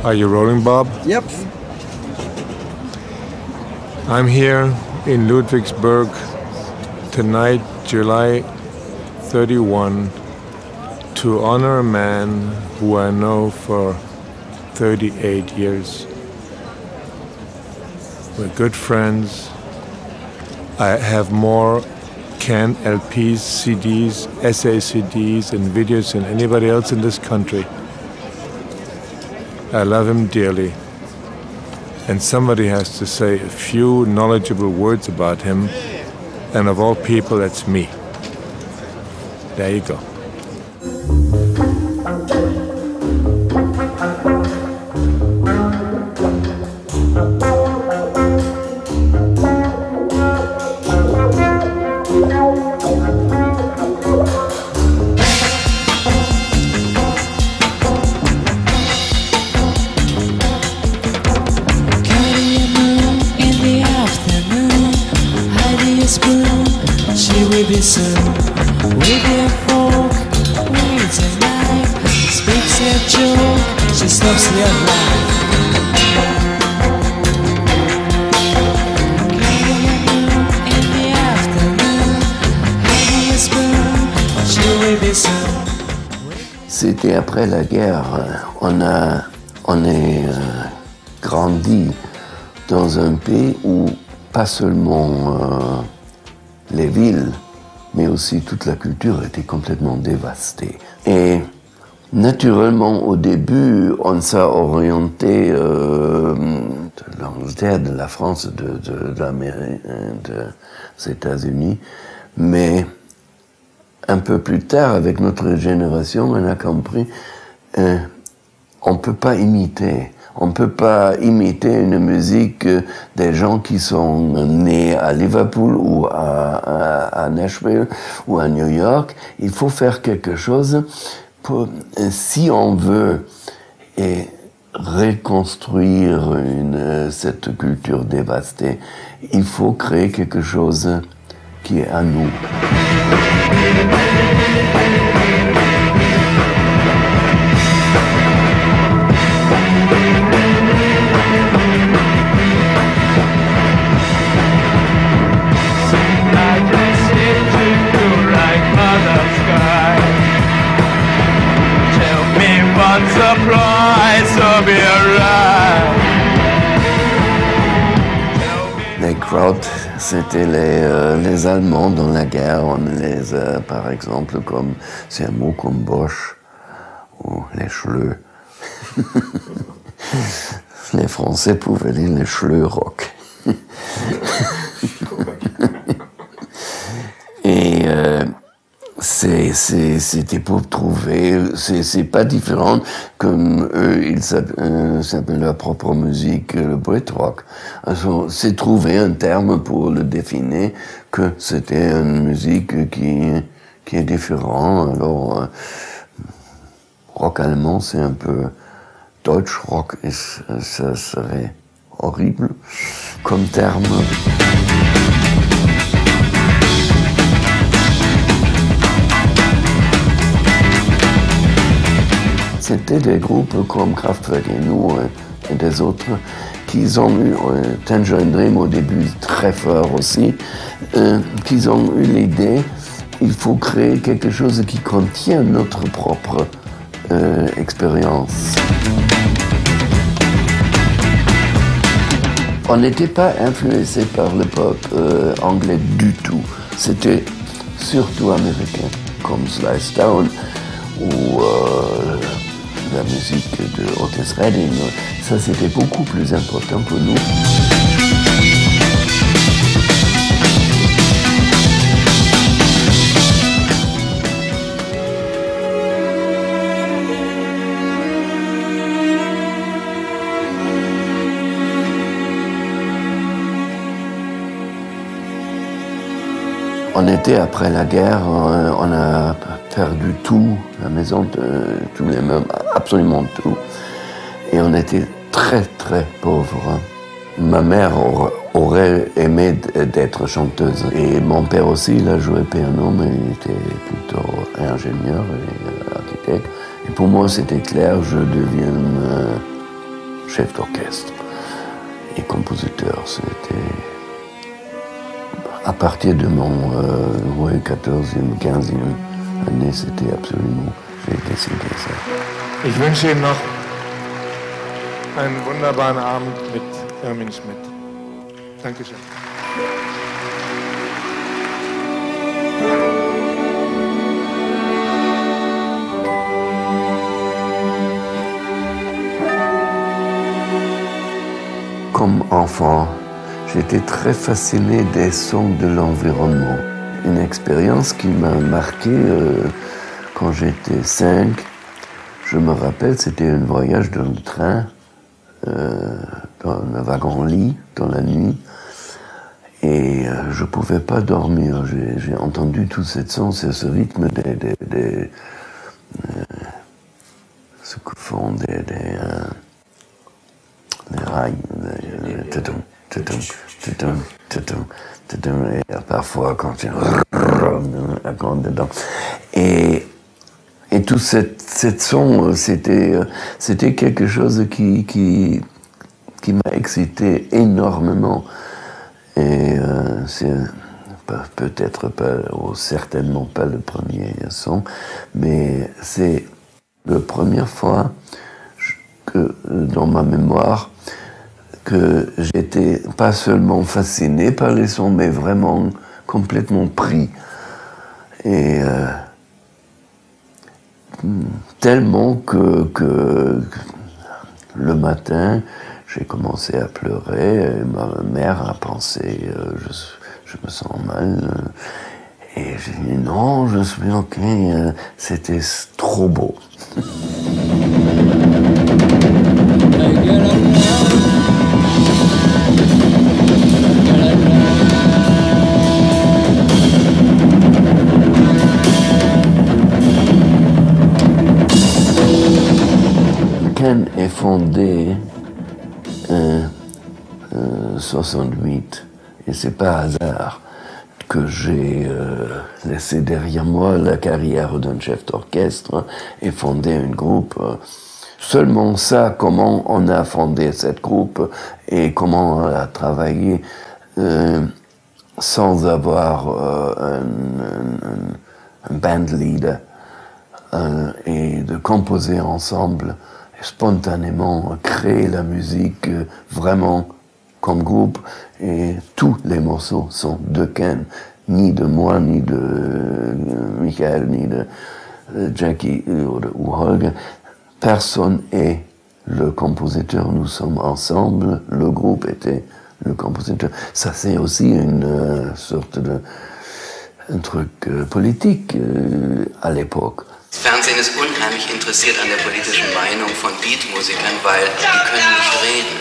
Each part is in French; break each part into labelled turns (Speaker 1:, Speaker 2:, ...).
Speaker 1: Are you rolling, Bob?
Speaker 2: Yep.
Speaker 1: I'm here in Ludwigsburg tonight, July 31, to honor a man who I know for 38 years. We're good friends. I have more canned LPs, CDs, SACDs, and videos than anybody else in this country. I love him dearly. And somebody has to say a few knowledgeable words about him, and of all people, that's me. There you go.
Speaker 3: C'était après la guerre. On est grandi dans un pays où pas seulement les villes, mais aussi toute la culture était complètement dévastée. Et naturellement, au début, on s'est orienté de l'Angleterre, de la France, des États-Unis, mais un peu plus tard, avec notre génération, on a compris on ne peut pas imiter. On ne peut pas imiter une musique des gens qui sont nés à Liverpool ou à Nashville ou à New York. Il faut faire quelque chose pour, si on veut reconstruire cette culture dévastée, il faut créer quelque chose qui est à nous. Les Krauts, c'était les Allemands dans la guerre. On les a, par exemple, comme c'est un mot comme Bosch ou les Schleux. Les Français pouvaient dire les Schleux-Rock. Et c'était pour trouver, c'est pas différent comme eux, ils s'appellent leur propre musique, le Brit-Rock. Alors, c'est trouver un terme pour le définir, que c'était une musique qui est différente. Alors, rock allemand, c'est un peu Deutsch Rock, et ça serait horrible comme terme. C'était des groupes comme Kraftwerk et nous et des autres qui ont eu, Tangerine Dream au début très fort aussi, qui ont eu l'idée, il faut créer quelque chose qui contient notre propre expérience. On n'était pas influencé par le pop anglais du tout, c'était surtout américain, comme Sly Stone ou la musique de Otis Redding. Ça, c'était beaucoup plus important pour nous. On était après la guerre, on a perdu tout, la maison, tous les meubles, absolument tout. Et on était très très pauvres. Ma mère aurait aimé d'être chanteuse. Et mon père aussi, il a joué piano, mais il était plutôt ingénieur et architecte. Et pour moi, c'était clair, je deviens chef d'orchestre et compositeur. C'était à partir de mon 14e, 15e année, c'était absolument, j'ai décidé ça.
Speaker 1: Ich wünsche Ihnen noch einen wunderbaren Abend mit Irmin Schmidt. Dankeschön.
Speaker 3: Comme enfant, j'étais très fasciné des sons de l'environnement. Une expérience qui m'a marqué quand j'étais 5. Je me rappelle, c'était un voyage dans le train, dans un wagon-lit, dans la nuit. Et je ne pouvais pas dormir. J'ai entendu tous ces sons, ce rythme ce que font des rails. Et parfois, quand il y a dedans. Et tout cette son, c'était quelque chose qui m'a excité énormément. Et c'est peut-être pas, ou certainement pas le premier son, mais c'est la première fois que, dans ma mémoire, que j'étais pas seulement fasciné par les sons, mais vraiment complètement pris. Et tellement que le matin, j'ai commencé à pleurer, et ma mère a pensé je me sens mal. Et j'ai dit non, je suis ok, c'était trop beau. Ken est fondé en 68 et c'est pas hasard que j'ai laissé derrière moi la carrière d'un chef d'orchestre et fondé un groupe. Seulement ça, comment on a fondé cette groupe et comment on a travaillé sans avoir un band leader et de composer ensemble. Spontanément créer la musique vraiment comme groupe et tous les morceaux sont de Ken, ni de moi, ni de Michael, ni de Jackie ou Holger. Personne est le compositeur, nous sommes ensemble, le groupe était le compositeur. Ça c'est aussi une sorte de un truc politique à l'époque.
Speaker 2: Das Fernsehen ist unheimlich interessiert an der politischen Meinung von Beatmusikern, weil die können nicht reden.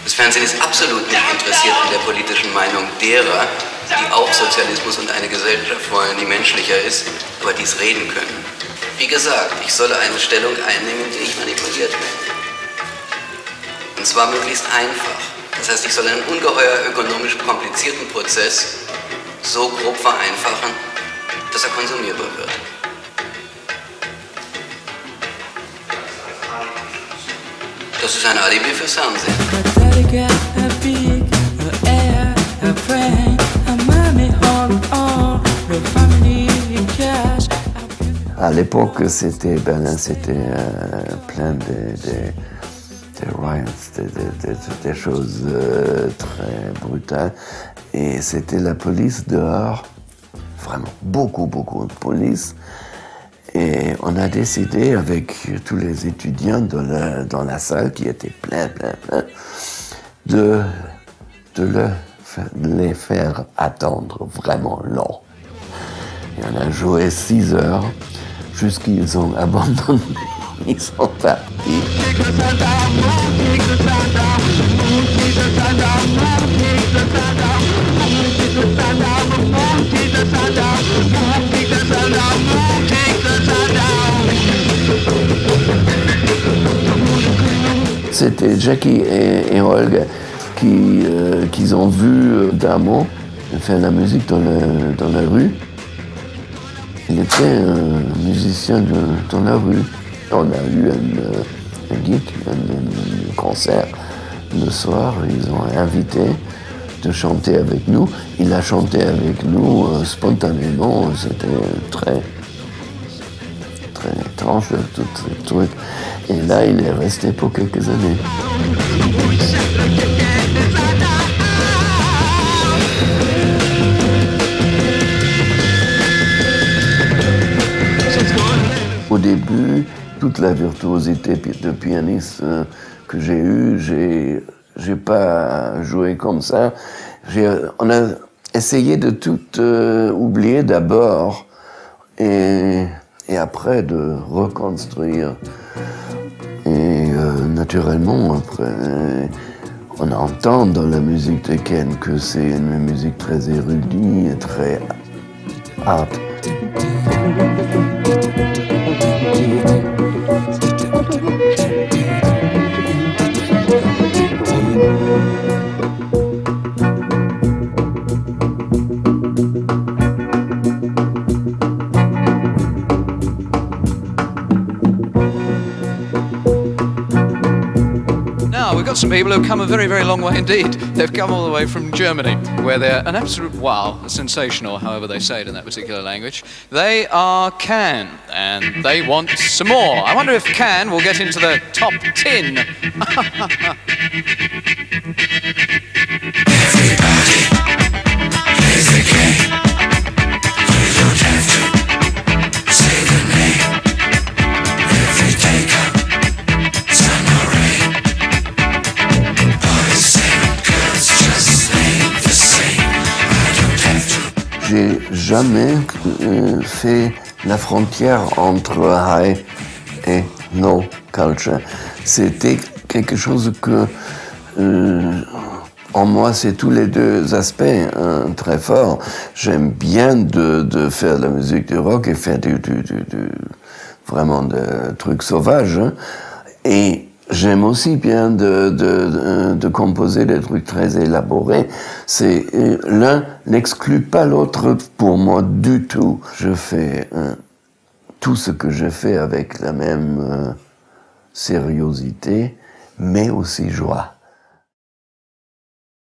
Speaker 2: Das Fernsehen ist absolut nicht interessiert an der politischen Meinung derer, die auch Sozialismus und eine Gesellschaft wollen, die menschlicher ist, aber dies reden können. Wie gesagt, ich solle eine Stellung einnehmen, die nicht manipuliert wird. Und zwar möglichst einfach. Das heißt, ich soll einen ungeheuer ökonomisch komplizierten Prozess so grob vereinfachen, dass er konsumierbar wird. Das ist ein Alibi fürs Fernsehen.
Speaker 3: À l'époque, c'était plein de riots, des choses très brutales. Et c'était la police dehors, vraiment beaucoup de police. Et on a décidé avec tous les étudiants dans la salle qui était plein, de les faire attendre vraiment long. Et on a joué 6 heures jusqu'ils ont abandonné, ils sont partis. C'était Jackie et Olga qui ont vu Damo faire la musique dans la rue. Il était un musicien dans la rue. On a eu gig, un concert. Le soir, ils ont invité de chanter avec nous. Il a chanté avec nous spontanément. C'était très étrange, tout ce truc. Et là, il est resté pour quelques années. Au début, toute la virtuosité de pianiste que j'ai eue, j'ai pas joué comme ça. On a essayé de tout oublier d'abord et après de reconstruire. Et naturellement, après, on entend dans la musique de Ken que c'est une musique très érudite et très art.
Speaker 4: We've got some people who've come a very, very long way indeed. They've come all the way from Germany, where they're an absolute wow, a sensational, however they say it in that particular language. They are Can, and they want some more. I wonder if Can will get into the top 10.
Speaker 5: Everybody plays the game. You don't have to say the name. If you take up sun or rain, boys and girls just ain't the same. I don't have to.
Speaker 3: J'ai jamais fait la frontière entre high et no culture. C'était quelque chose que en moi, c'est tous les deux aspects très forts. J'aime bien de faire de la musique du rock et faire vraiment de trucs sauvages. Et j'aime aussi bien de composer des trucs très élaborés. L'un n'exclut pas l'autre pour moi du tout. Je fais tout ce que je fais avec la même sériosité, mais aussi joie.